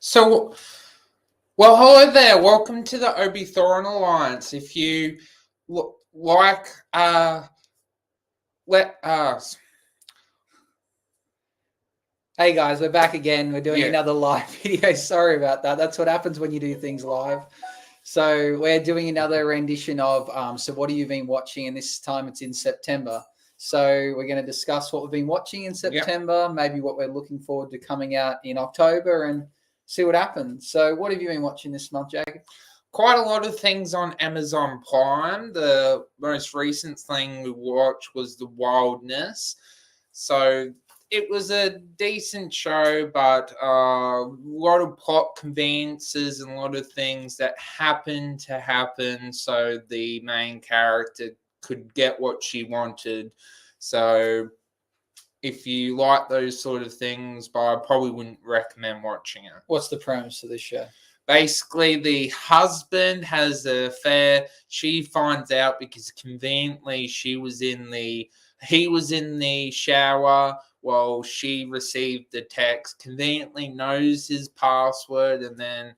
So, well, hello there. Welcome to the Obi Thorin Alliance. If you like, let us. Hey guys, we're back again. We're doing Yeah. another live video. Sorry about that. That's what happens when you do things live. So we're doing another rendition of So What Have You Been Watching? And this time it's in September. So we're going to discuss what we've been watching in September, maybe what we're looking forward to coming out in October, and see what happens. So what have you been watching this month, Jacob? Quite a lot of things on Amazon Prime. The most recent thing we watched was The Wildness. So it was a decent show, but a lot of plot conveniences and a lot of things that happened to happen so the main character could get what she wanted. So if you like those sort of things, but I probably wouldn't recommend watching it. What's the premise of this show? Basically, the husband has an affair. She finds out because conveniently he was in the shower while she received the text. Conveniently knows his password, and then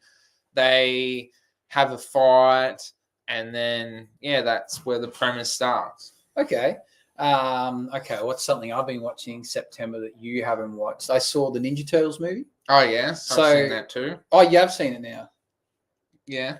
they have a fight, and then that's where the premise starts. Okay. What's something I've been watching in September that you haven't watched? I saw the Ninja Turtles movie. Oh, yeah. I've seen that too. Oh, you have seen it now? Yeah.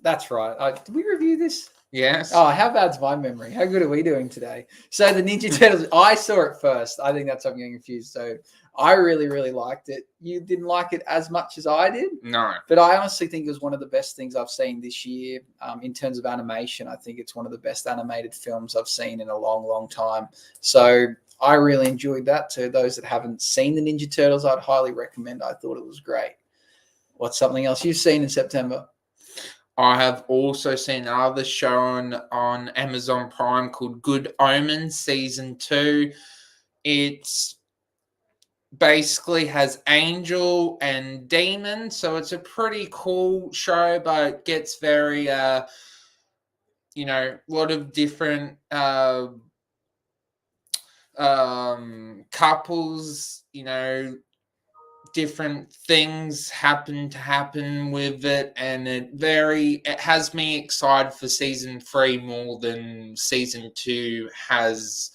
That's right. Did we review this? Yes. Oh, how bad's my memory? How good are we doing today? So the Ninja Turtles, I saw it first. I think that's what I'm getting confused. So I really, really liked it. You didn't like it as much as I did? No. But I honestly think it was one of the best things I've seen this year in terms of animation. I think it's one of the best animated films I've seen in a long, long time. So I really enjoyed that. To those that haven't seen the Ninja Turtles, I'd highly recommend. I thought it was great. What's something else you've seen in September? I have also seen another show on Amazon Prime called Good Omens Season 2. It's basically has angel and demon, so it's a pretty cool show, but it gets very a lot of different couples, different things happen with it, and it has me excited for season 3 more than season 2 has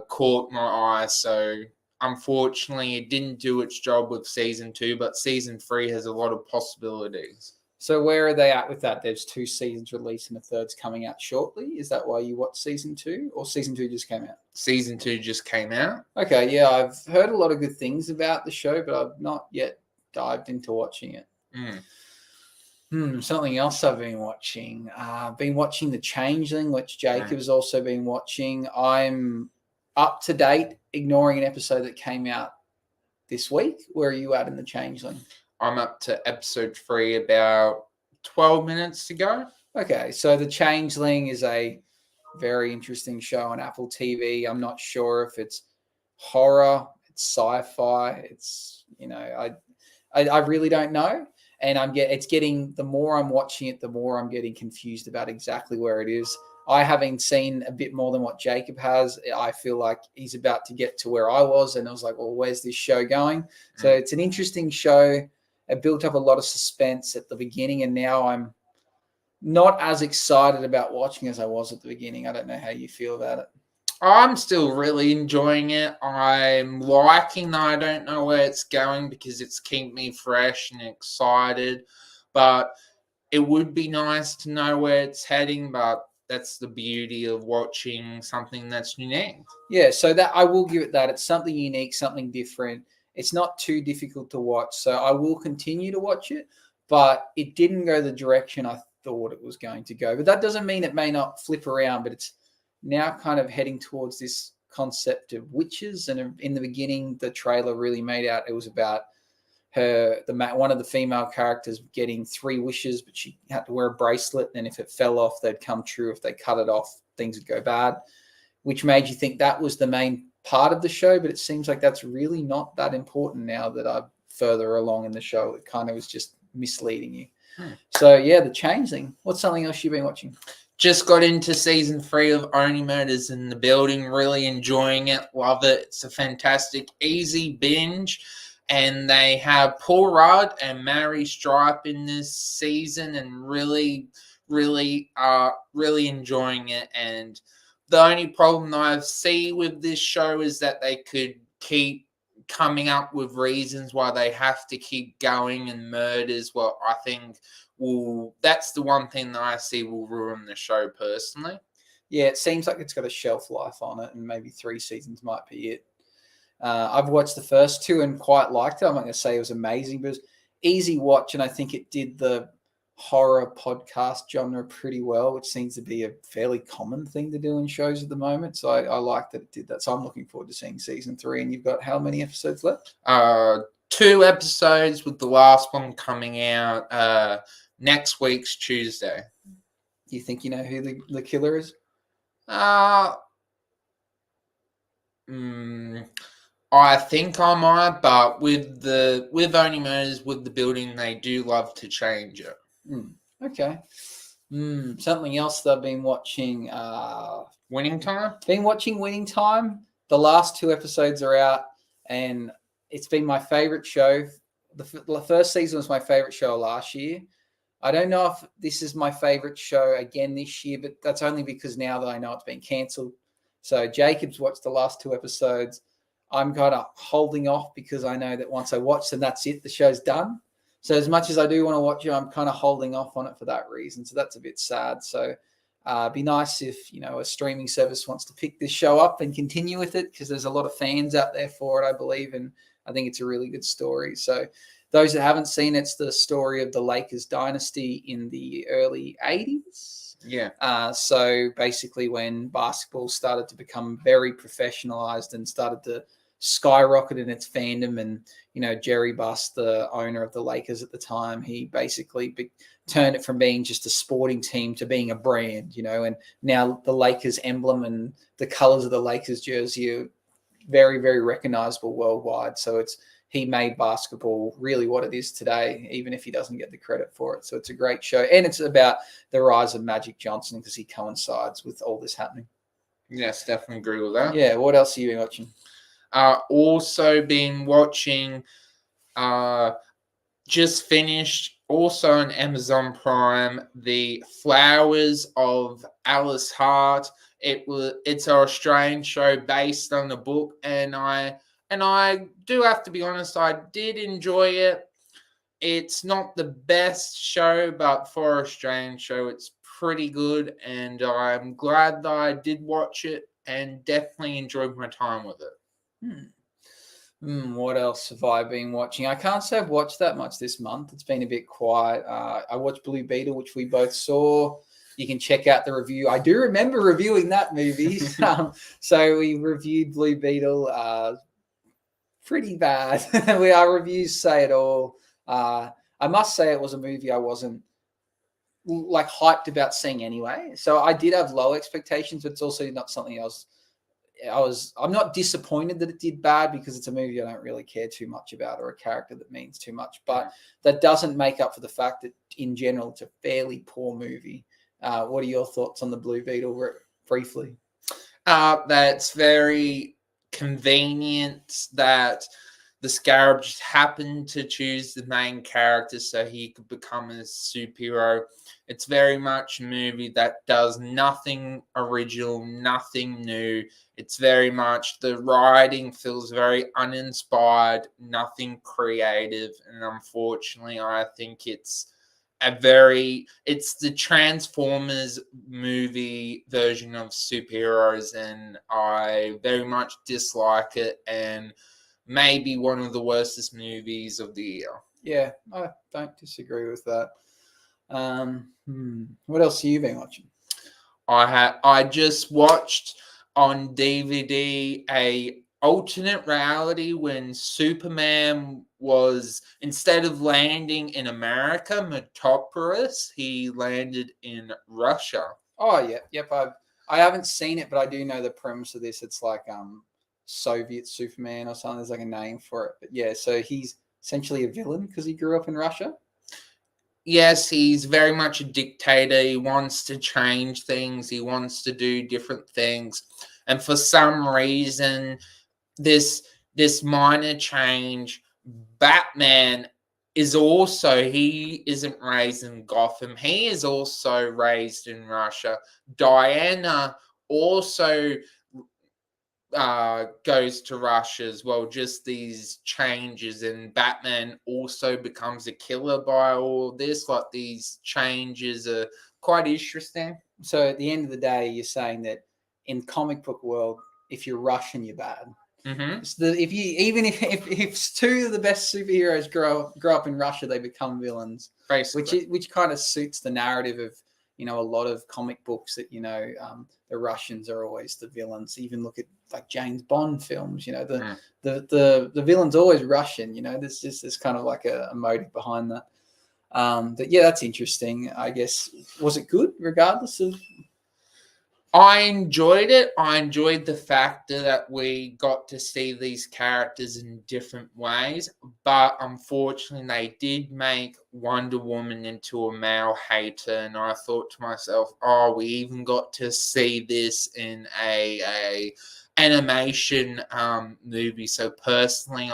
caught my eye. So unfortunately it didn't do its job with season 2, but season 3 has a lot of possibilities. So where are they at with that? There's 2 seasons released and a third's coming out shortly. Is that why you watched season 2, or season 2 just came out? Season 2 just came out. Okay, yeah, I've heard a lot of good things about the show, but I've not yet dived into watching it. Something else I've been watching. I've been watching The Changeling, which Jacob has also been watching. I'm up to date, ignoring an episode that came out this week. Where are you at in The Changeling? I'm up to episode 3, about 12 minutes to go. Okay, so The Changeling is a very interesting show on Apple TV. I'm not sure if it's horror, it's sci-fi. It's I really don't know, and it's getting, the more I'm watching it, the more I'm getting confused about exactly where it is. I haven't seen a bit more than what Jacob has. I feel like he's about to get to where I was, and I was like, well, where's this show going? So it's an interesting show. It built up a lot of suspense at the beginning, and now I'm not as excited about watching as I was at the beginning. I don't know how you feel about it. I'm still really enjoying it. I'm liking that I don't know where it's going because it's keeping me fresh and excited. But it would be nice to know where it's heading, but that's the beauty of watching something that's unique. Yeah, so that I will give it that. It's something unique, something different. It's not too difficult to watch, so I will continue to watch it, but it didn't go the direction I thought it was going to go. But that doesn't mean it may not flip around, but it's now kind of heading towards this concept of witches. And in the beginning, the trailer really made out it was about one of the female characters getting 3 wishes, but she had to wear a bracelet, and if it fell off, they'd come true. If they cut it off, things would go bad, which made you think that was the main part of the show, but it seems like that's really not that important now that I'm further along in the show. It kind of was just misleading you. So yeah, The Changeling. What's something else you've been watching? Just got into season 3 of Only Murders in the Building. Really enjoying it. Love it. It's a fantastic, easy binge. and they have Paul Rudd and Mary Stripe in this season, and really enjoying it. And the only problem I see with this show is that they could keep coming up with reasons why they have to keep going, and murders, well, I think that's the one thing that I see will ruin the show personally. Yeah, it seems like it's got a shelf life on it, and maybe 3 seasons might be it. I've watched the first 2 and quite liked it. I'm not going to say it was amazing, but it was easy watch, and I think it did the horror podcast genre pretty well, which seems to be a fairly common thing to do in shows at the moment. So I like that it did that. So I'm looking forward to seeing season 3. And you've got how many episodes left? 2 episodes, with the last one coming out next week's Tuesday. Do you think you know who the killer is? I think I might, but with Only Murders, with the building, they do love to change it. Okay. Something else that I've been watching. Winning Time? Been watching Winning Time. The last 2 episodes are out, and it's been my favorite show. The first season was my favorite show last year. I don't know if this is my favorite show again this year, but that's only because now that I know it's been cancelled. So Jacob's watched the last 2 episodes. I'm kind of holding off because I know that once I watch them, that's it. The show's done. So as much as I do want to watch it, I'm kind of holding off on it for that reason. So that's a bit sad. So it'd be nice if, a streaming service wants to pick this show up and continue with it, because there's a lot of fans out there for it, I believe. And I think it's a really good story. So those that haven't seen it, it's the story of the Lakers dynasty in the early 80s. Yeah. So basically when basketball started to become very professionalized and started to skyrocket in its fandom, and Jerry Buss, the owner of the Lakers at the time, he basically turned it from being just a sporting team to being a brand, and now the Lakers emblem and the colors of the Lakers jersey are very, very recognizable worldwide. So he made basketball really what it is today, even if he doesn't get the credit for it. So it's a great show, and it's about the rise of Magic Johnson, because he coincides with all this happening. Yes, definitely agree with that. Yeah. What else have you been watching? Also been watching, just finished, also on Amazon Prime, The Flowers of Alice Hart. It's an Australian show based on a book, and I do have to be honest, I did enjoy it. It's not the best show, but for an Australian show, it's pretty good, and I'm glad that I did watch it and definitely enjoyed my time with it. What else have I been watching? I can't say I've watched that much this month. It's been a bit quiet. I watched Blue Beetle, which we both saw. You can check out the review. I do remember reviewing that movie. So we reviewed Blue Beetle. Pretty bad. Our reviews say it all. I must say it was a movie I wasn't hyped about seeing anyway. So I did have low expectations, but it's also not something else. I'm not disappointed that it did bad, because it's a movie I don't really care too much about, or a character that means too much. But that doesn't make up for the fact that in general it's a fairly poor movie. What are your thoughts on the Blue Beetle briefly? That's very convenient that the Scarab just happened to choose the main character so he could become a superhero. It's very much a movie that does nothing original, nothing new. It's very much, the writing feels very uninspired, nothing creative. And unfortunately, I think it's the Transformers movie version of superheroes, and I very much dislike it, and maybe one of the worstest movies of the year. Yeah, I don't disagree with that. What else have you been watching? I just watched on DVD a alternate reality when Superman was, instead of landing in America, Metropolis, he landed in Russia. Oh yeah, yep. I haven't seen it, but I do know the premise of this. It's like Soviet Superman or something. There's like a name for it. But yeah, so he's essentially a villain because he grew up in Russia. Yes, he's very much a dictator. He wants to change things. He wants to do different things. And for some reason, this minor change Batman he isn't raised in Gotham. He is also raised in Russia. Diana also goes to Russia as well. Just these changes, and Batman also becomes a killer by all this. Like, these changes are quite interesting. So at the end of the day, you're saying that in comic book world, if you're Russian, you're bad. Mm-hmm. If two of the best superheroes grow up in Russia, they become villains. Basically. Which kind of suits the narrative of a lot of comic books that the Russians are always the villains. Even look at like James Bond films. The villain's always Russian. There's just this kind of like a motive behind that. But yeah, that's interesting. I guess, was it good regardless of? I enjoyed it. I enjoyed the fact that we got to see these characters in different ways, but unfortunately they did make Wonder Woman into a male hater, and I thought to myself, oh, we even got to see this in a animation movie. So personally,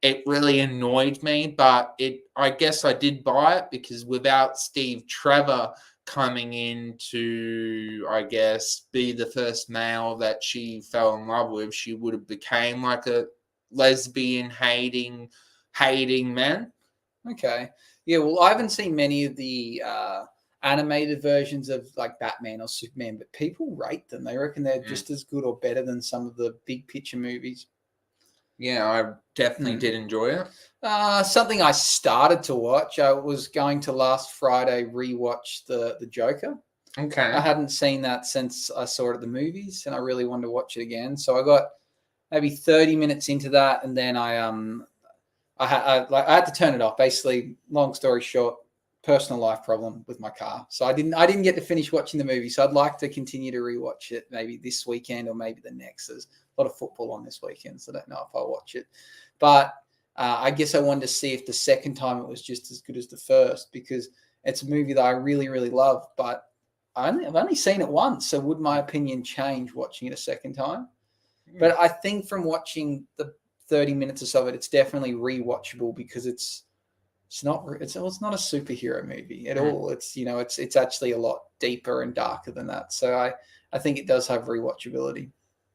it really annoyed me, but I guess I did buy it, because without Steve Trevor coming in to, I guess, be the first male that she fell in love with, she would have became like a lesbian hating man. Okay. Yeah, well, I haven't seen many of the animated versions of like Batman or Superman, but people rate them. They reckon they're just as good or better than some of the big picture movies. Yeah, I definitely did enjoy it. Something I started to watch. I was going to last Friday rewatch the Joker. Okay. I hadn't seen that since I saw it at the movies, and I really wanted to watch it again. So I got maybe 30 minutes into that, and then I had to turn it off. Basically, long story short, personal life problem with my car, so I didn't get to finish watching the movie. So I'd like to continue to rewatch it, maybe this weekend or maybe the next. There's a lot of football on this weekend, so I don't know if I'll watch it. But I guess I wanted to see if the second time it was just as good as the first, because it's a movie that I really, really love. But I've only seen it once, so would my opinion change watching it a second time? But I think from watching the 30 minutes or so of it, it's definitely rewatchable, because it's not a superhero movie at all. It's actually a lot deeper and darker than that. So I think it does have rewatchability.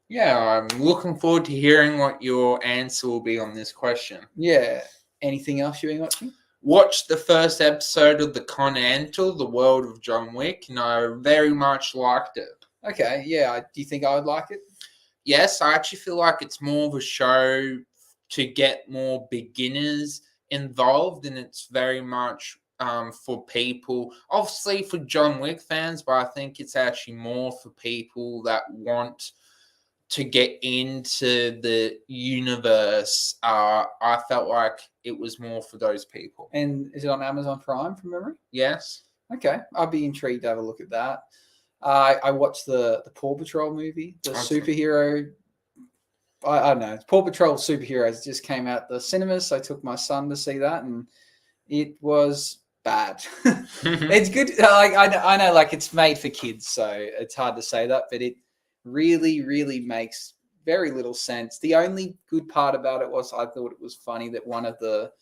Yeah, I'm looking forward to hearing what your answer will be on this question. Yeah. Anything else you've been watching? Watched the first episode of The Continental, The World of John Wick, and I very much liked it. Okay, yeah. Do you think I would like it? Yes, I actually feel like it's more of a show to get more beginners involved, and it's very much for people, obviously for John Wick fans, but I think it's actually more for people that want to get into the universe. I felt like it was more for those people. And is it on Amazon Prime from memory? Yes. Okay, I'd be intrigued to have a look at that. I watched the Paw Patrol movie, the superhero. I don't know. Paw Patrol Superheroes just came out the cinemas. So I took my son to see that, and it was bad. It's good. I know, like, it's made for kids, so it's hard to say that, but it really, really makes very little sense. The only good part about it was I thought it was funny that one of the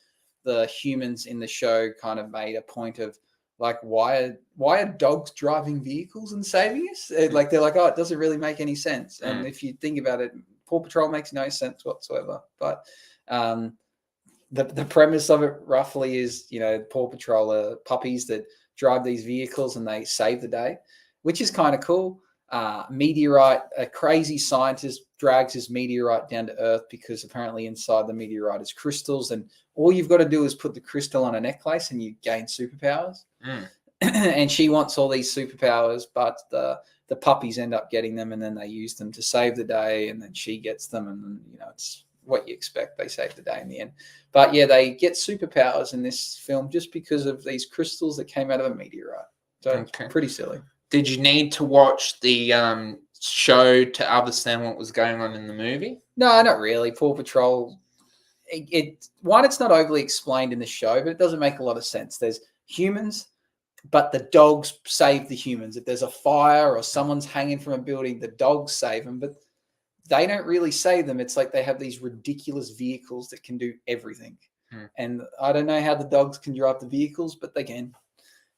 humans in the show kind of made a point of, like, why are dogs driving vehicles and saving us? Like, they're like, oh, it doesn't really make any sense. And if you think about it, Paw Patrol makes no sense whatsoever. But the premise of it roughly is, Paw Patrol are puppies that drive these vehicles and they save the day, which is kind of cool. Meteorite, a crazy scientist drags his meteorite down to Earth because apparently inside the meteorite is crystals, and all you've got to do is put the crystal on a necklace and you gain superpowers. And she wants all these superpowers, but the puppies end up getting them, and then they use them to save the day, and then she gets them, and it's what you expect. They save the day in the end. But yeah, they get superpowers in this film just because of these crystals that came out of a meteorite. So it's pretty silly. Did you need to watch the show to understand what was going on in the movie? No, not really. Paw Patrol, it's not overly explained in the show, but it doesn't make a lot of sense. There's humans, but the dogs save the humans. If there's a fire or someone's hanging from a building, the dogs save them. But they don't really say them. It's like they have these ridiculous vehicles that can do everything. And I don't know how the dogs can drive the vehicles, but they can.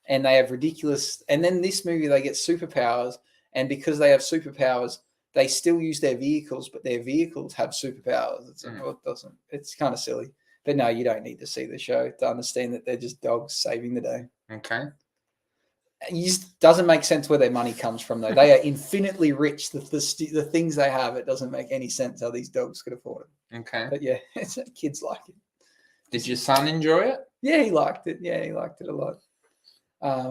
And they have ridiculous. And then this movie, they get superpowers. And because they have superpowers, they still use their vehicles, but their vehicles have superpowers. It's like, well, it doesn't. It's kind of silly. But no, you don't need to see the show to understand that they're just dogs saving the day. Okay. It just doesn't make sense where their money comes from, though. They are infinitely rich. The things they have, it doesn't make any sense how these dogs could afford it. Okay. But yeah, kids like it. Did your son enjoy it? Yeah, he liked it. Yeah, he liked it a lot.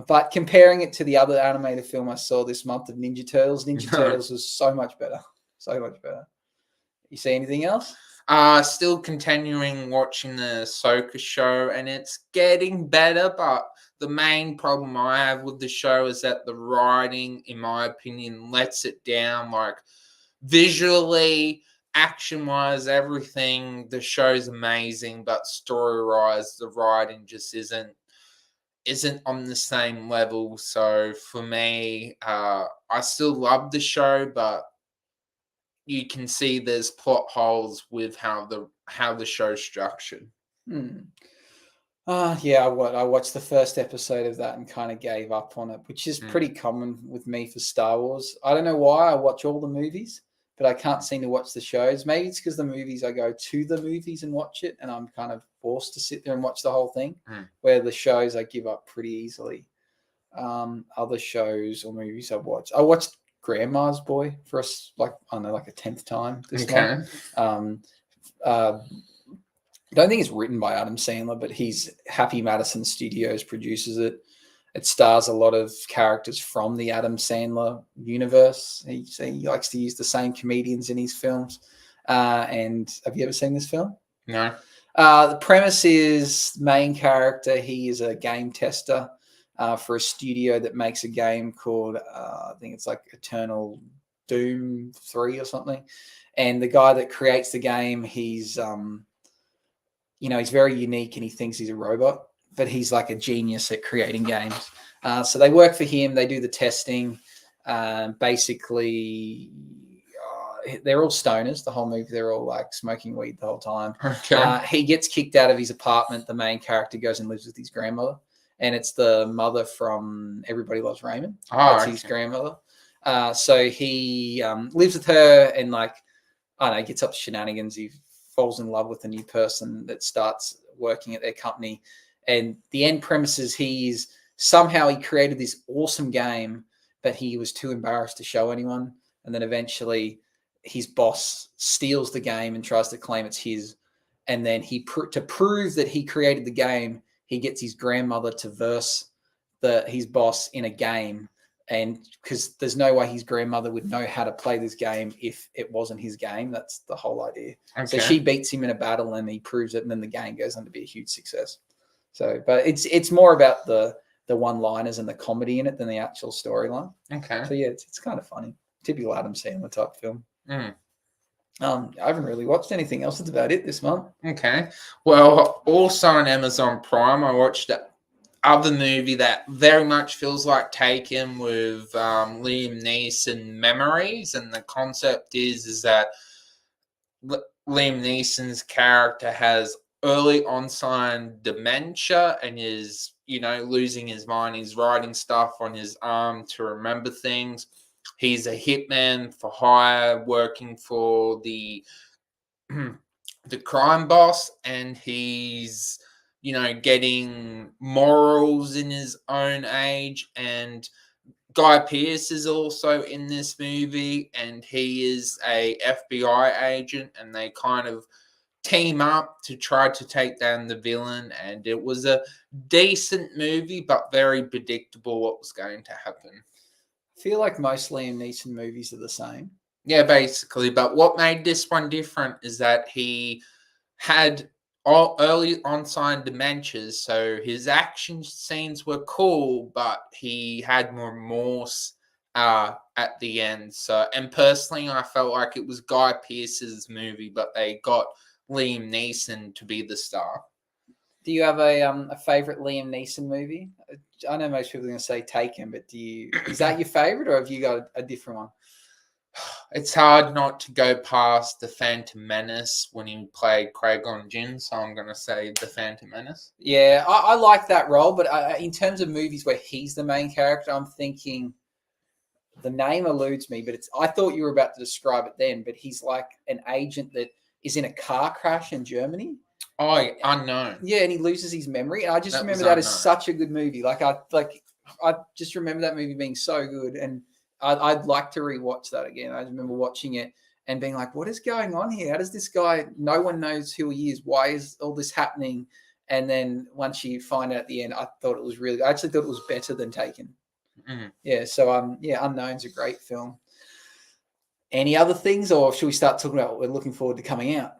But comparing it to the other animated film I saw this month of Ninja Turtles was so much better. So much better. You see anything else? Still continuing watching the Ahsoka show, and it's getting better, but the main problem I have with the show is that the writing, in my opinion, lets it down. Like, visually, action-wise, everything, the show's amazing, but story-wise, the writing just isn't on the same level. So for me, I still love the show, but you can see there's plot holes with how the show's structured. Yeah, I watched the first episode of that and kind of gave up on it, which is pretty common with me for Star Wars. I don't know why I watch all the movies, but I can't seem to watch the shows. Maybe it's because the movies, I go to the movies and watch it, and I'm kind of forced to sit there and watch the whole thing, where the shows I give up pretty easily. Other shows or movies I've watched. I watched Grandma's Boy for us, like, I don't know, like a 10th time this month. I don't think it's written by Adam Sandler, but Happy Madison Studios produces it. It stars a lot of characters from the Adam Sandler universe. He likes to use the same comedians in his films. And have you ever seen this film? No. The premise is main character, he is a game tester for a studio that makes a game called, I think it's like Eternal Doom 3 or something. And the guy that creates the game, he's very unique and he thinks he's a robot, but he's like a genius at creating games. So they work for him. They do the testing. Basically, they're all stoners. The whole movie, they're all like smoking weed the whole time. Okay. He gets kicked out of his apartment. The main character goes and lives with his grandmother, and it's the mother from Everybody Loves Raymond. That's his grandmother. So he lives with her and, like, I don't know, gets up to shenanigans. He falls in love with a new person that starts working at their company. And the end premise is he created this awesome game, but he was too embarrassed to show anyone. And then eventually his boss steals the game and tries to claim it's his. And then to prove that he created the game, he gets his grandmother to verse his boss in a game. And because there's no way his grandmother would know how to play this game if it wasn't his game. That's the whole idea. Okay. So she beats him in a battle and he proves it, and then the game goes on to be a huge success. So, but it's more about the one-liners and the comedy in it than the actual storyline. Okay. So yeah, it's kind of funny. Typical Adam Sandler type film. I haven't really watched anything else. That's about it this month. Okay. Well, also on Amazon Prime, I watched other movie that very much feels like Taken with Liam Neeson, Memories, and the concept is that Liam Neeson's character has early onset dementia and is, losing his mind. He's writing stuff on his arm to remember things. He's a hitman for hire, working for the crime boss, and he's getting morals in his own age. And Guy Pearce is also in this movie, and he is a FBI agent, and they kind of team up to try to take down the villain. And it was a decent movie, but very predictable what was going to happen. I feel like most Liam Neeson movies are the same. Yeah, basically. But what made this one different is that he had all early onset dementias, so his action scenes were cool, but he had more remorse at the end. So, and personally, I felt like it was Guy Pearce's movie, but they got Liam Neeson to be the star. Do you have a favorite Liam Neeson movie? I know most people are going to say Taken, but is that your favorite, or have you got a different one? It's hard not to go past the Phantom Menace when he played Qui-Gon Jinn, so I'm going to say the Phantom Menace. Yeah, I like that role, but in terms of movies where he's the main character, I'm thinking the name eludes me, but I thought you were about to describe it then, but he's like an agent that is in a car crash in Germany. Oh, Unknown. Yeah, and he loses his memory. And I just remember that as such a good movie. I just remember that movie being so good, and I'd like to rewatch that again. I remember watching it and being like, what is going on here? How does this guy, no one knows who he is. Why is all this happening? And then once you find out at the end, I actually thought it was better than Taken. Mm-hmm. Yeah. So, Unknown's a great film. Any other things, or should we start talking about what we're looking forward to coming out?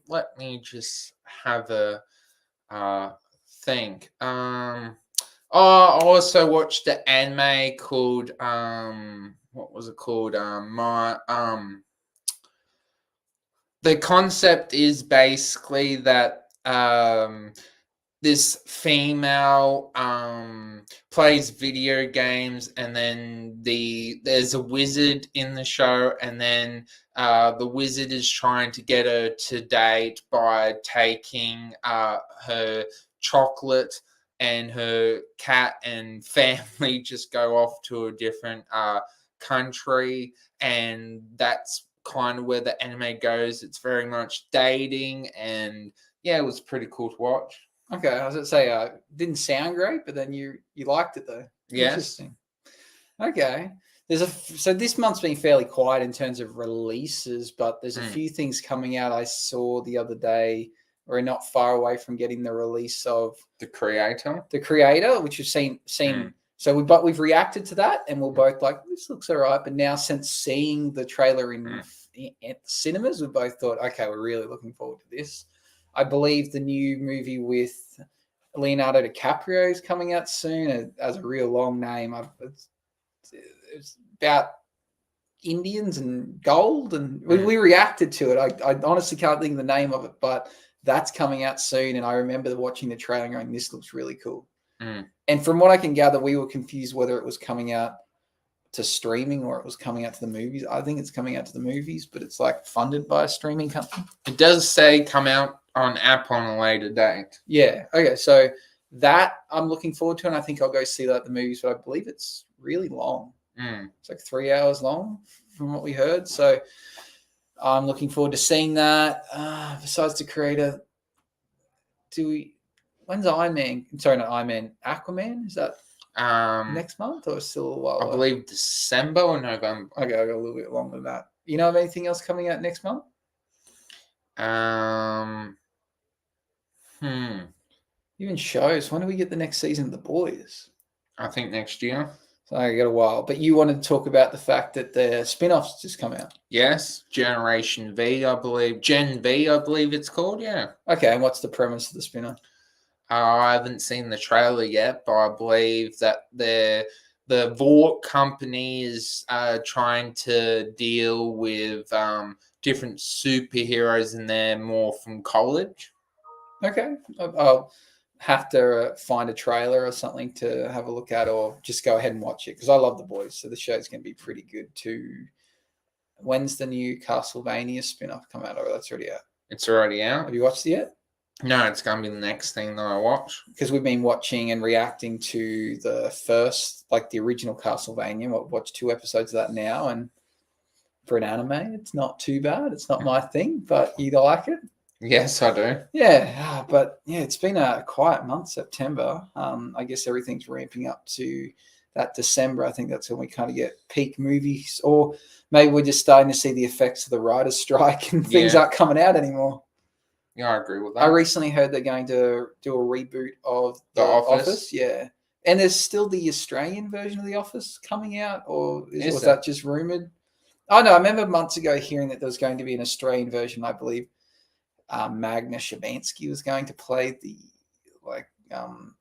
Let me just have a think. I also watched the anime called what was it called? The concept is basically that this female plays video games, and then there's a wizard in the show, and then the wizard is trying to get her to date by taking her chocolate, and her cat and family just go off to a different country, and that's kind of where the anime goes. It's very much dating, and yeah, it was pretty cool to watch. Okay, I was going to say, didn't sound great, but then you liked it though. Yes. Interesting. Okay. So this month's been fairly quiet in terms of releases, but there's a few things coming out. I saw the other day. We're not far away from getting the release of The Creator, which you've seen. So we've reacted to that, and we're both like, this looks all right. But now, since seeing the trailer at the cinemas, we both thought, okay, we're really looking forward to this. I believe the new movie with Leonardo DiCaprio is coming out soon. It has a real long name. It's about Indians and gold, and we reacted to it. I honestly can't think of the name of it, but that's coming out soon. And I remember watching the trailer and going, this looks really cool. And from what I can gather, we were confused whether it was coming out to streaming or it was coming out to the movies. I think it's coming out to the movies, but it's like funded by a streaming company. It does say come out on app on a later date. Yeah. Okay. So that I'm looking forward to, and I think I'll go see that at the movies, but I believe it's really long. It's like 3 hours long from what we heard. So I'm looking forward to seeing that. Besides the creator, when's Iron Man? Sorry, not Iron Man. Aquaman? Is that next month or still a while? I believe December or November. Okay, I got a little bit longer than that. You know of anything else coming out next month? Even shows. When do we get the next season of The Boys? I think next year. So I got a while. But you wanted to talk about the fact that the spin-offs just come out. Yes. Generation V, I believe. Gen V, I believe it's called, yeah. Okay, and what's the premise of the spin-off? I haven't seen the trailer yet, but I believe that the Vought company is trying to deal with different superheroes, and they're more from college. Okay. I'll have to find a trailer or something to have a look at, or just go ahead and watch it, because I love The Boys, so the show's going to be pretty good too. When's the new Castlevania spin-off come out? Oh, that's already out. It's already out? Have you watched it yet? No, it's going to be the next thing that I watch. Because we've been watching and reacting to the first, like the original Castlevania. We'll watch 2 episodes of that now, and for an anime, it's not too bad. It's not my thing, but you like it? Yes, I do. Yeah, but yeah, it's been a quiet month, September. I guess everything's ramping up to that December. I think that's when we kind of get peak movies, or maybe we're just starting to see the effects of the writer's strike and things aren't coming out anymore. Yeah, I agree with that. I recently heard they're going to do a reboot of The Office. Yeah. And there's still the Australian version of The Office coming out, or was that just rumored? Oh, no, I remember months ago hearing that there was going to be an Australian version. I believe Magna Shabansky was going to play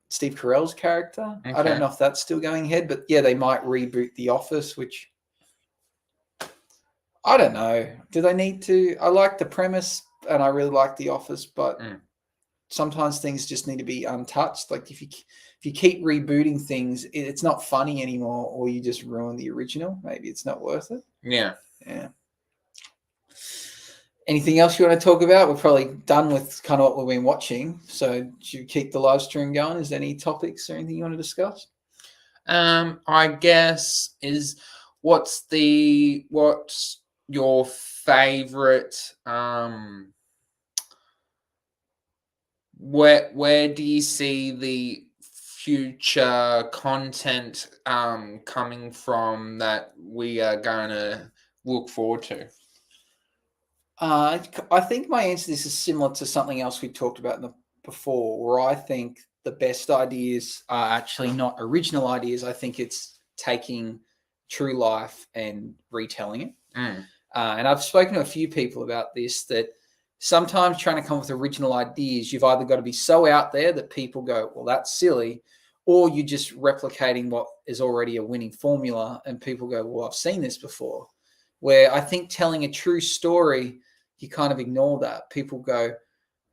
Steve Carell's character. Okay. I don't know if that's still going ahead, but yeah, they might reboot The Office, which I don't know. Do they need to? I like the premise, and I really like The Office, but sometimes things just need to be untouched. Like if you keep rebooting things, it's not funny anymore, or you just ruin the original. Maybe it's not worth it. Yeah. Anything else you want to talk about? We're probably done with kind of what we've been watching. So should we keep the live stream going? Is there any topics or anything you want to discuss? I guess what's your favorite where do you see the future content coming from that we are going to look forward to? I think my answer to this is similar to something else we talked about before, where I think the best ideas are actually not original ideas. I think it's taking true life and retelling it. And I've spoken to a few people about this, that sometimes trying to come up with original ideas, you've either got to be so out there that people go, well, that's silly, or you're just replicating what is already a winning formula and people go, well, I've seen this before. Where I think telling a true story, you kind of ignore that. People go,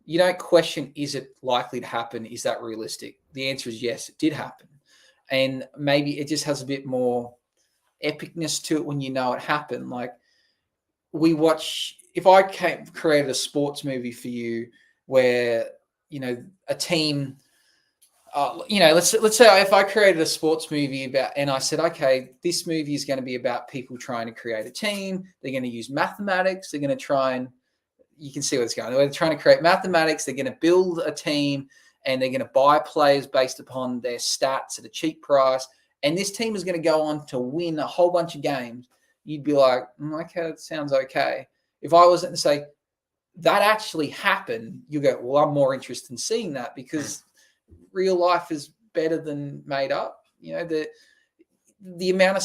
you don't question, is it likely to happen? Is that realistic? The answer is yes, it did happen. And maybe it just has a bit more epicness to it when you know it happened. Like if I created a sports movie for you where, a team, let's say if I created a sports movie and I said, okay, this movie is going to be about people trying to create a team. They're going to use mathematics. They're going to try and, you can see what's going on. They're trying to create mathematics. They're going to build a team and they're going to buy players based upon their stats at a cheap price. And this team is going to go on to win a whole bunch of games. You'd be like, okay, that sounds okay. If I wasn't to say that actually happened, you go, well, I'm more interested in seeing that because real life is better than made up. The amount of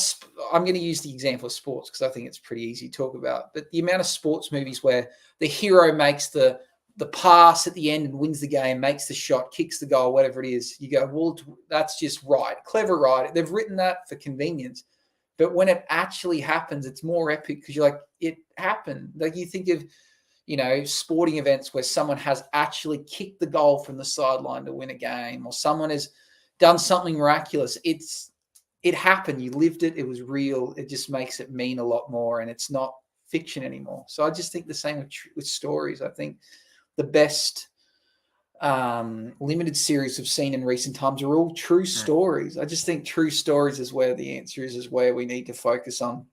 I'm going to use the example of sports because I think it's pretty easy to talk about, but the amount of sports movies where the hero makes the pass at the end and wins the game, makes the shot, kicks the goal, whatever it is, you go, well, that's just right. Clever writing. They've written that for convenience. But when it actually happens, it's more epic because you're like, it happened. Like you think of, sporting events where someone has actually kicked the goal from the sideline to win a game, or someone has done something miraculous. It happened. You lived it. It was real. It just makes it mean a lot more, and it's not fiction anymore. So I just think the same with stories. I think the best limited series we've seen in recent times are all true stories. I just think true stories is where the answer is where we need to focus on.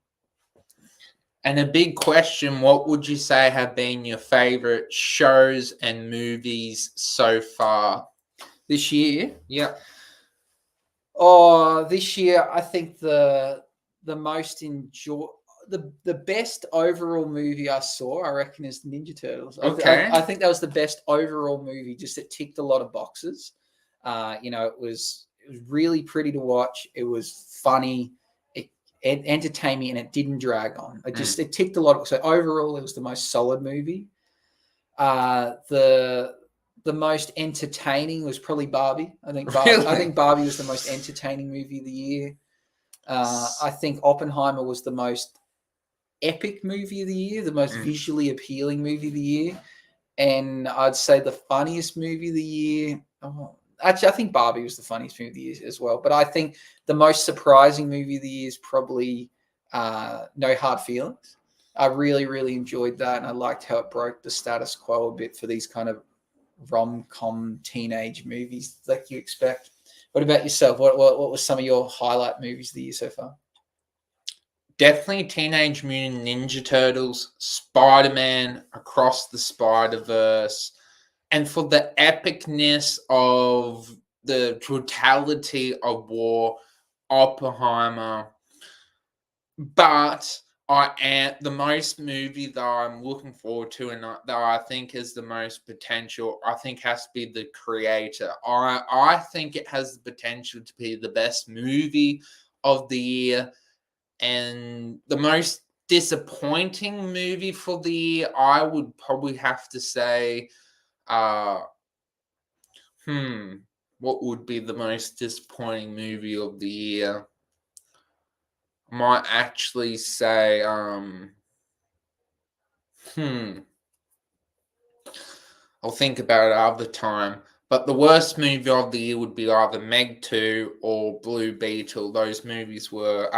And a big question, what would you say have been your favorite shows and movies so far this year? Yeah. Oh, this year I think the most the best overall movie I saw, I reckon, is the Ninja Turtles. Okay. I think that was the best overall movie. Just it ticked a lot of boxes. It was really pretty to watch. It was funny. It entertained me, and it didn't drag on. It ticked a lot. So overall, it was the most solid movie. The most entertaining was probably Barbie. I think Barbie was the most entertaining movie of the year. I think Oppenheimer was the most epic movie of the year, the most visually appealing movie of the year. And I'd say the funniest movie of the year. Actually, I think Barbie was the funniest movie of the year as well. But I think the most surprising movie of the year is probably No Hard Feelings. I really, really enjoyed that. And I liked how it broke the status quo a bit for these kind of rom-com teenage movies like you expect. What about yourself? What was some of your highlight movies of the year so far? Definitely Teenage Mutant Ninja Turtles, Spider-Man, Across the Spider-Verse, and for the epicness of the brutality of war, Oppenheimer. But the most movie that I'm looking forward to and that I think is the most potential, I think has to be The Creator. I think it has the potential to be the best movie of the year. And the most disappointing movie for the year, I would probably have to say, what would be the most disappointing movie of the year? I might actually say, I'll think about it other time. But the worst movie of the year would be either Meg 2 or Blue Beetle. Those movies were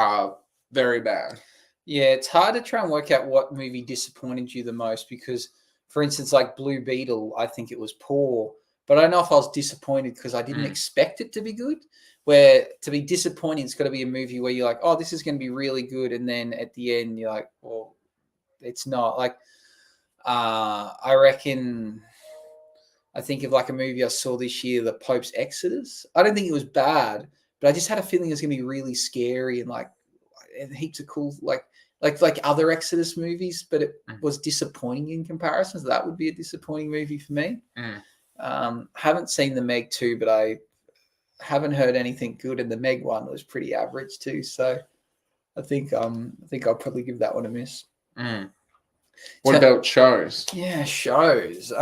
very bad. Yeah, it's hard to try and work out what movie disappointed you the most because, for instance, like Blue Beetle, I think it was poor, but I don't know if I was disappointed because I didn't expect it to be good. Where to be disappointed, it's got to be a movie where you're like, oh, this is going to be really good, and then at the end you're like, well, it's not. Like, I reckon. I think of like a movie I saw this year, The Pope's Exodus. I don't think it was bad, but I just had a feeling it was going to be really scary and heaps of cool like other Exodus movies, but it was disappointing in comparison. So that would be a disappointing movie for me. Haven't seen the Meg 2, but I haven't heard anything good, and the Meg 1 was pretty average too. So I think I'll probably give that one a miss. What about shows? Yeah, shows.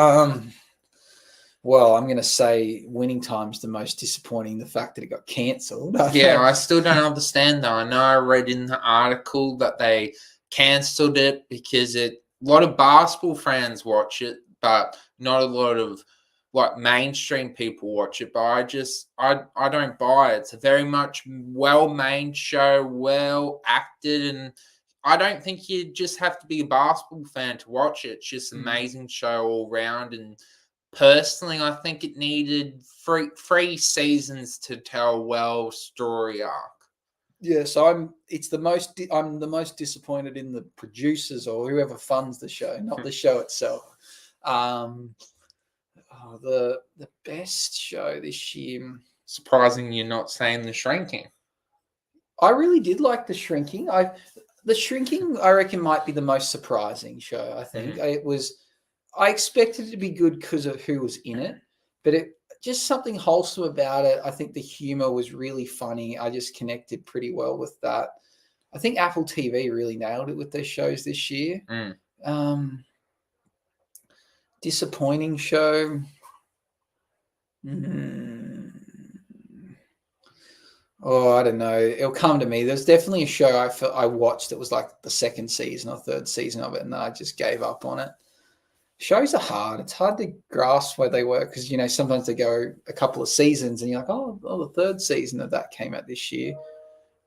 Well, I'm going to say Winning Time's the most disappointing. The fact that it got cancelled. Yeah, I still don't understand though. I know I read in the article that they cancelled it because a lot of basketball fans watch it, but not a lot of like mainstream people watch it. But I don't buy it. It's a very much well-made show, well acted, and I don't think you just have to be a basketball fan to watch it. It's just an amazing show all round. And personally, I think it needed three seasons to tell well story arc. Yeah, so I'm the most disappointed in the producers or whoever funds the show, not the show itself. The best show this year. Surprising you're not saying The Shrinking. I really did like The Shrinking. The Shrinking, I reckon, might be the most surprising show. I think I expected it to be good because of who was in it, but it just something wholesome about it. I think the humor was really funny. I just connected pretty well with that. I think Apple TV really nailed it with their shows this year. Disappointing show. Oh, I don't know. It'll come to me. There's definitely a show I watched that was like the second season or third season of it, and I just gave up on it. Shows are hard. It's hard to grasp where they were because, sometimes they go a couple of seasons and you're like, oh, the third season of that came out this year.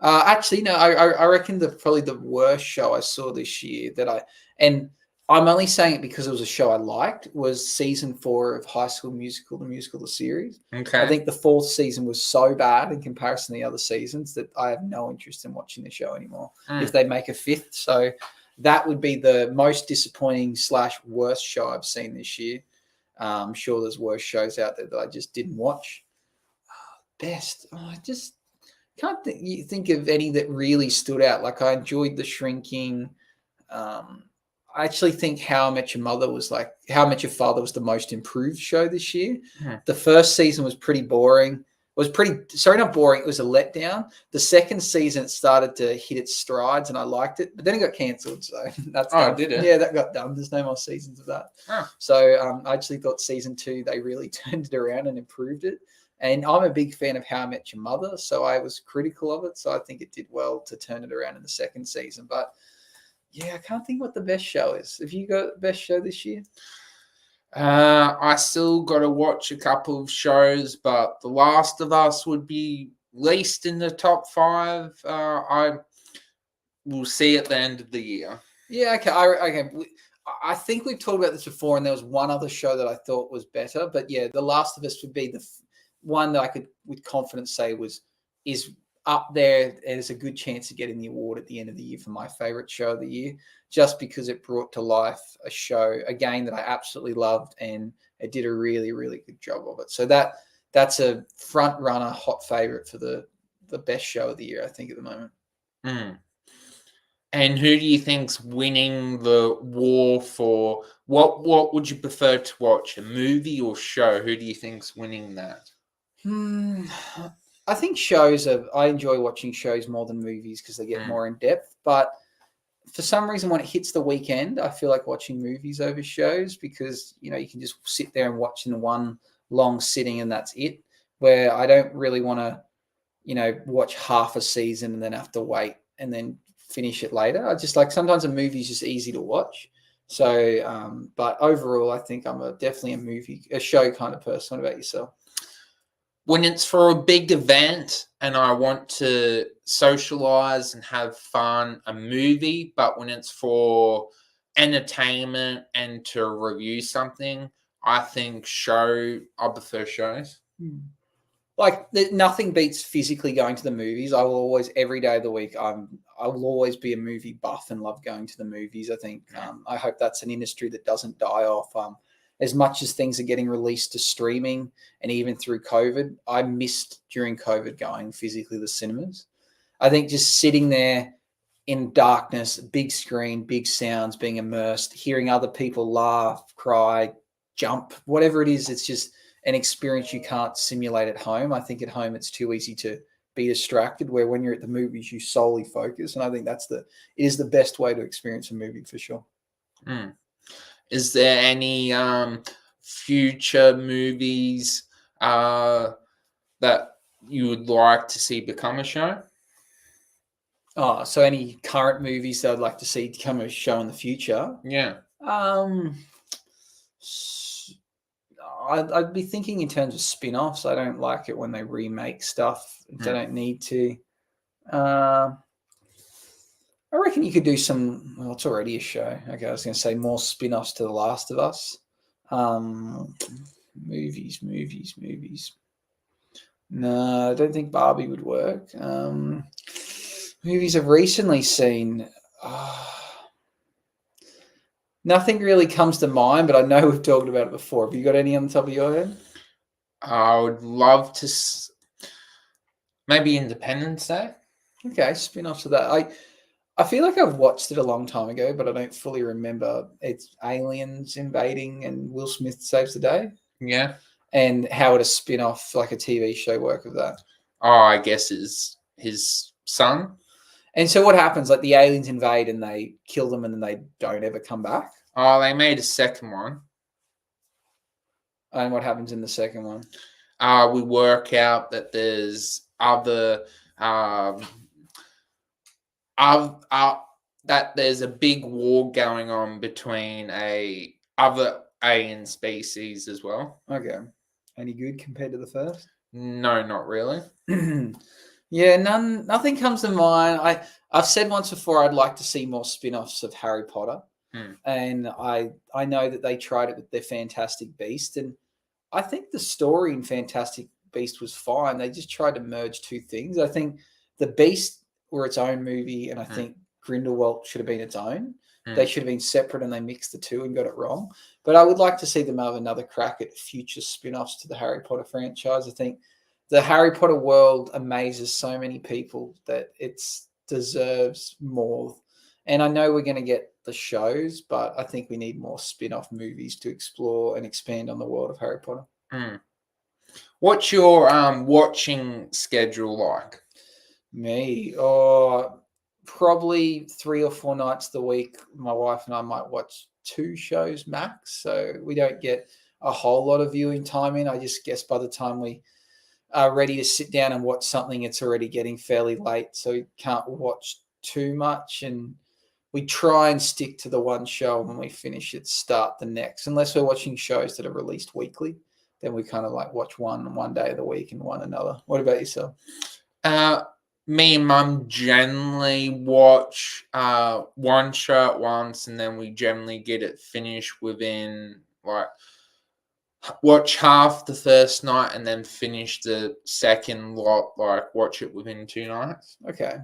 Actually, no, I reckon probably the worst show I saw this year and I'm only saying it because it was a show I liked, was season 4 of High School Musical, the series. Okay. I think the 4th season was so bad in comparison to the other seasons that I have no interest in watching the show anymore if they make a 5th. So that would be the most disappointing / worst show I've seen this year. I'm sure there's worse shows out there that I just didn't watch. Best. I just can't think of any that really stood out. Like I enjoyed The Shrinking. I actually think How I Met Your Father was the most improved show this year. The first season was pretty boring. Not boring. It was a letdown. The second season, it started to hit its strides and I liked it, but then it got cancelled. So that's did it? Yeah, that got done. There's no more seasons of that. So I actually thought season 2, they really turned it around and improved it. And I'm a big fan of How I Met Your Mother, so I was critical of it. So I think it did well to turn it around in the second season. But yeah, I can't think what the best show is. Have you got the best show this year? I still got to watch a couple of shows, but The Last of Us would be least in the top 5. I will see at the end of the year. Yeah, okay. I think we've talked about this before, and there was one other show that I thought was better. But yeah, The Last of Us would be the one that I could with confidence say is up there, and there's a good chance of getting the award at the end of the year for my favorite show of the year, just because it brought to life a game that I absolutely loved, and it did a really, really good job of it. So that's a front runner, hot favorite for the best show of the year, I think, at the moment. And who do you think's winning the war for what would you prefer to watch, a movie or show? Who do you think's winning that? I think I enjoy watching shows more than movies because they get more in depth. But for some reason, when it hits the weekend, I feel like watching movies over shows because, you can just sit there and watch in one long sitting and that's it. Where I don't really want to, watch half a season and then have to wait and then finish it later. I just like sometimes a movie is just easy to watch. So, but overall, I think I'm definitely a show kind of person. What about yourself? When it's for a big event and I want to socialize and have fun, a movie. But when it's for entertainment and to review something, I prefer shows. Like nothing beats physically going to the movies. I will always, every day of the week, I will always be a movie buff and love going to the movies. I think I hope that's an industry that doesn't die off. As much as things are getting released to streaming and even through COVID, I missed during COVID going physically to the cinemas. I think just sitting there in darkness, big screen, big sounds, being immersed, hearing other people laugh, cry, jump, whatever it is, it's just an experience you can't simulate at home. I think at home it's too easy to be distracted, where when you're at the movies, you solely focus. And I think it is the best way to experience a movie for sure. Is there any future movies that you would like to see become a show? Oh, so any current movies that I'd like to see become a show in the future? Yeah. I'd be thinking in terms of spin-offs. I don't like it when they remake stuff. They don't need to. I reckon you could do some. Well, it's already a show. Okay, I was going to say more spin-offs to The Last of Us. Movies. No, I don't think Barbie would work. Movies I've recently seen. Nothing really comes to mind, but I know we've talked about it before. Have you got any on the top of your head? I would love to. Maybe Independence Day. Okay, spin-offs of that. I feel like I've watched it a long time ago, but I don't fully remember. It's aliens invading and Will Smith saves the day. Yeah. And how would a spin-off, like a TV show, work with that? Oh, I guess his son. And so what happens? Like the aliens invade and they kill them and then they don't ever come back? Oh, they made a second one. And what happens in the second one? We work out that there's other that there's a big war going on between other alien species as well. Okay. Any good compared to the first? No, not really. Yeah, nothing comes to mind. I've said once before I'd like to see more spin-offs of Harry Potter. And I know that they tried it with their Fantastic Beast, and I think the story in Fantastic Beast was fine. They just tried to merge two things. I think the Beast were its own movie, and I think Grindelwald should have been its own. They should have been separate, and they mixed the two and got it wrong. But I would like to see them have another crack at future spin-offs to the Harry Potter franchise. I think the Harry Potter world amazes so many people that it deserves more. And I know we're going to get the shows, but I think we need more spin-off movies to explore and expand on the world of Harry Potter. What's your watching schedule like? Me? Probably 3 or 4 nights a week. My wife and I might watch 2 shows max. So we don't get a whole lot of viewing time in. I just guess by the time we are ready to sit down and watch something, it's already getting fairly late. So we can't watch too much. And we try and stick to the one show. When we finish it, start the next. Unless we're watching shows that are released weekly, then we kind of like watch one day of the week and one another. What about yourself? Me and Mum generally watch one show at once, and then we generally get it finished within watch half the first night and then finish the second lot, watch it within 2 nights. Okay.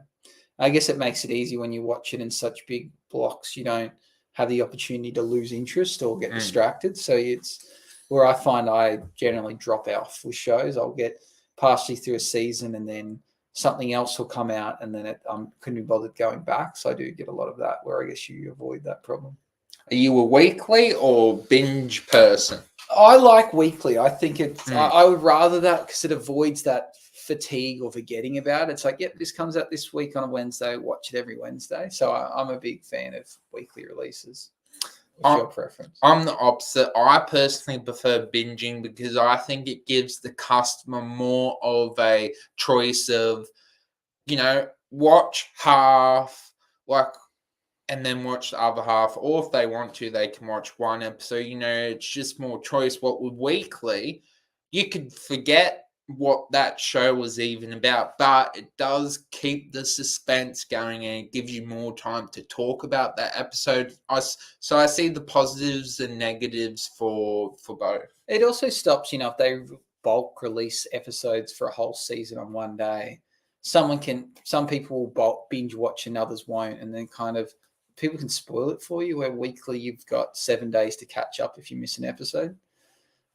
I guess it makes it easy when you watch it in such big blocks. You don't have the opportunity to lose interest or get distracted. So it's where I find I generally drop off with shows. I'll get partially through a season and then something else will come out, and then couldn't be bothered going back. So I do get a lot of that, where I guess you avoid that problem. Are you a weekly or binge person? I like weekly. I think I would rather that, because it avoids that fatigue or forgetting about it. It's like, yep, this comes out this week on a Wednesday. Watch it every Wednesday. So I'm a big fan of weekly releases. What's your preference? I'm the opposite. I personally prefer binging because I think it gives the customer more of a choice of, watch half, and then watch the other half, or if they want to, they can watch one episode. It's just more choice. What with weekly, you could forget what that show was even about, but it does keep the suspense going and it gives you more time to talk about that episode. So I see the positives and negatives for both. It also stops, if they bulk release episodes for a whole season on one day, some people will bulk binge watch and others won't, and then kind of people can spoil it for you, where weekly you've got 7 days to catch up if you miss an episode.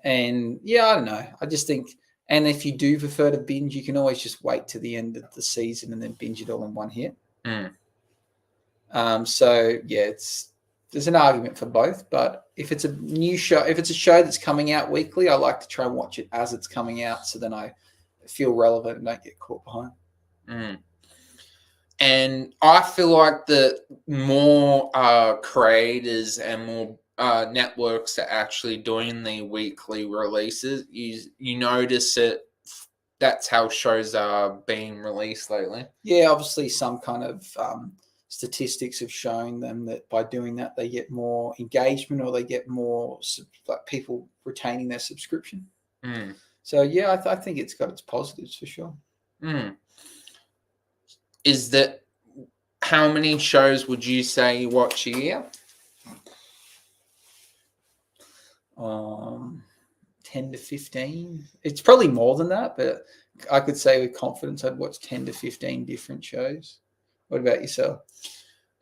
And yeah, I don't know. I just think, and if you do prefer to binge, you can always just wait to the end of the season and then binge it all in one hit. So yeah, there's an argument for both. But if it's a new show, if it's a show that's coming out weekly, I like to try and watch it as it's coming out, so then I feel relevant and don't get caught behind. And I feel like the more creators and more networks are actually doing the weekly releases, you notice it. That's how shows are being released lately. Yeah, obviously some kind of statistics have shown them that by doing that they get more engagement, or they get more people retaining their subscription. So yeah, I think it's got its positives for sure. Is that how many shows would you say you watch a year? 10 to 15. It's probably more than that, but I could say with confidence I'd watch 10 to 15 different shows. What about yourself?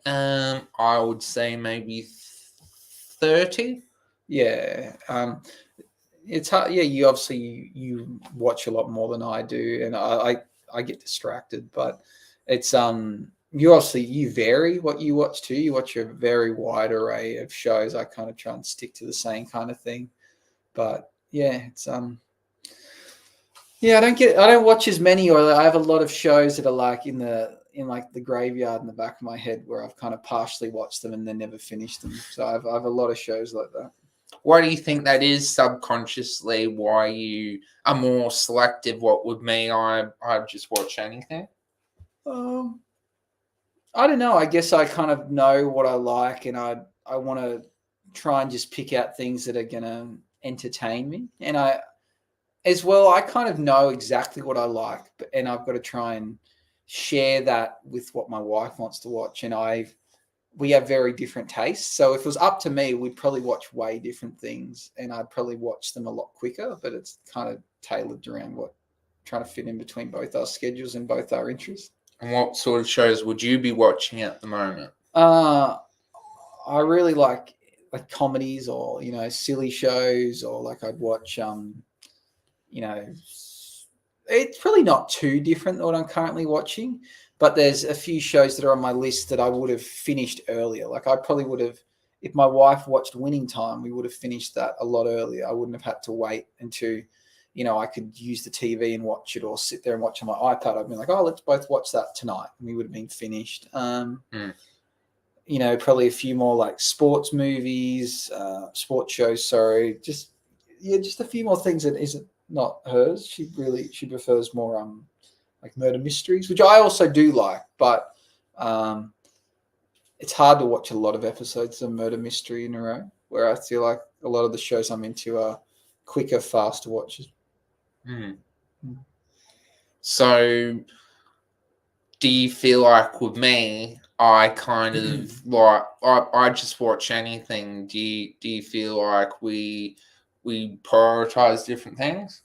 I would say maybe 30. Yeah. It's hard. Yeah, you obviously you watch a lot more than I do, and I get distracted, but it's you vary what you watch too. You watch a very wide array of shows. I kind of try and stick to the same kind of thing. But yeah, it's I don't watch as many, or I have a lot of shows that are like in the graveyard in the back of my head where I've kind of partially watched them and then never finished them. So I have a lot of shows like that. Why do you think that is subconsciously? Why you are more selective? What with me, I just watch anything. I don't know. I guess I kind of know what I like, and I want to try and just pick out things that are going to entertain me. And I kind of know exactly what I like, and I've got to try and share that with what my wife wants to watch. And we have very different tastes. So if it was up to me, we'd probably watch way different things, and I'd probably watch them a lot quicker, but it's kind of tailored around trying to fit in between both our schedules and both our interests. And what sort of shows would you be watching at the moment? I really like comedies, or silly shows, or like I'd watch it's probably not too different than what I'm currently watching, but there's a few shows that are on my list that I would have finished earlier. Like I probably would have, if my wife watched Winning Time, we would have finished that a lot earlier. I wouldn't have had to wait until I could use the TV and watch it, or sit there and watch on my iPad. I'd be like, oh, let's both watch that tonight. And we would have been finished. Probably a few more like sports movies, sports shows. Sorry. Just a few more things that isn't not hers. She prefers more, like murder mysteries, which I also do like, but it's hard to watch a lot of episodes of murder mystery in a row, where I feel like a lot of the shows I'm into are quicker, faster watches. So do you feel like with me, I kind of like I just watch anything? Do you feel like we prioritize different things?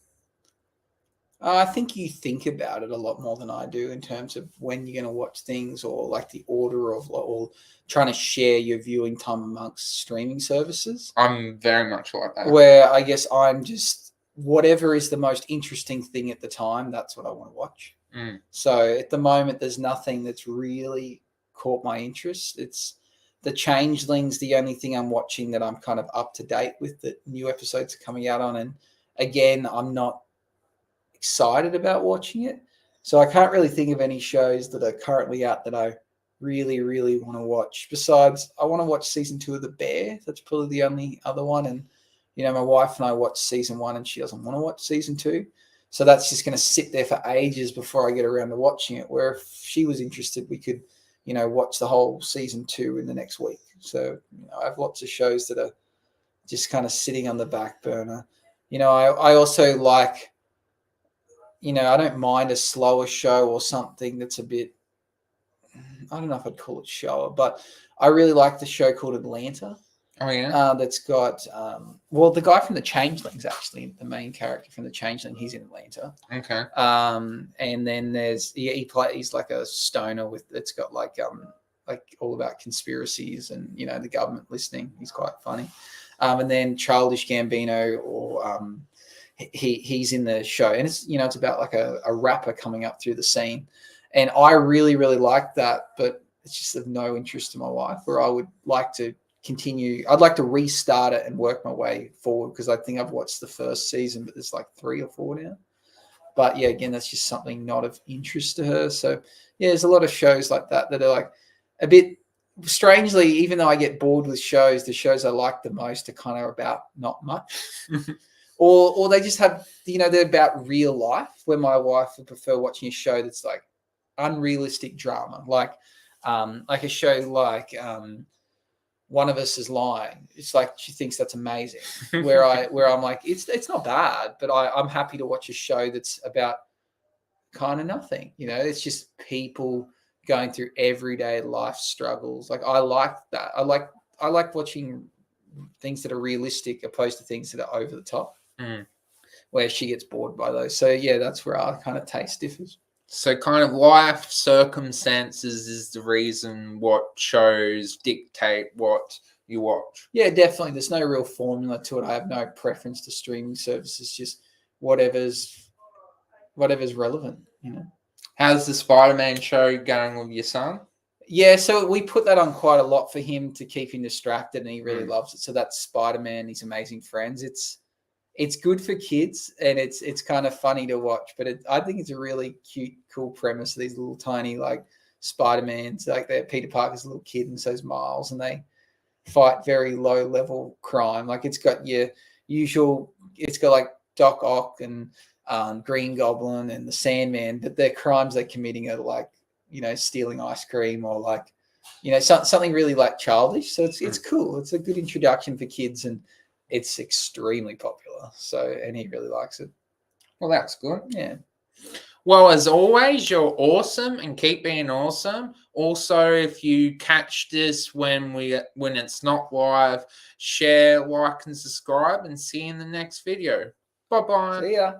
I think you think about it a lot more than I do in terms of when you're going to watch things, or like the order of, or trying to share your viewing time amongst streaming services. I'm very much like that. Where I guess I'm just, whatever is the most interesting thing at the time, that's what I want to watch. So at the moment, there's nothing that's really caught my interest. It's the Changelings, the only thing I'm watching that I'm kind of up to date with, that new episodes are coming out on. And again, I'm not excited about watching it. So I can't really think of any shows that are currently out that I really, really want to watch. Besides, I want to watch season 2 of The Bear. That's probably the only other one. And, my wife and I watched season 1, and she doesn't want to watch season 2. So that's just going to sit there for ages before I get around to watching it. Where if she was interested, we could watch the whole season 2 in the next week. So I have lots of shows that are just kind of sitting on the back burner. I also like, I don't mind a slower show or something that's a bit, I don't know if I'd call it shower, but I really like the show called Atlanta. Oh yeah. That's got the guy from the Changelings, actually, the main character from the Changeling, he's in Atlanta. Okay. And then there's he's like a stoner that's got like all about conspiracies and the government listening. He's quite funny. And then Childish Gambino, or he's in the show, and it's about like a rapper coming up through the scene, and I really really like that, but it's just of no interest to my wife. Where I would like to continue, I'd like to restart it and work my way forward, because I think I've watched the first season, but there's like 3 or 4 now. But yeah, again, that's just something not of interest to her. So yeah, there's a lot of shows like that are like a bit strangely, even though I get bored with shows, the shows I like the most are kind of about not much. or they just have, they're about real life, where my wife would prefer watching a show that's like unrealistic drama, like a show like One of Us Is Lying. It's like she thinks that's amazing. Where I'm like, it's not bad, but I'm happy to watch a show that's about kind of nothing. It's just people going through everyday life struggles. Like I like that. I like watching things that are realistic opposed to things that are over the top. Where she gets bored by those. So yeah, that's where our kind of taste differs. So kind of life circumstances is the reason what shows dictate what you watch. Yeah, definitely. There's no real formula to it. I have no preference to streaming services, just whatever's relevant, How's the Spider-Man show going with your son? Yeah, so we put that on quite a lot for him to keep him distracted, and he really loves it. So that's Spider-Man, His Amazing Friends. It's good for kids, and it's kind of funny to watch, but I think it's a really cute, cool premise. These little tiny like Spider-Mans, like Peter Parker's a little kid, and so's Miles, and they fight very low level crime. Like it's got your usual, it's got like Doc Ock and Green Goblin and the Sandman, but their crimes they're committing are like, stealing ice cream, or like, something really like childish. So it's cool. It's a good introduction for kids, and it's extremely popular. So, and he really likes it. Well, that's good. Yeah. Well, as always, you're awesome, and keep being awesome. Also, if you catch this when it's not live, share, like, and subscribe, and see you in the next video. Bye-bye. See ya.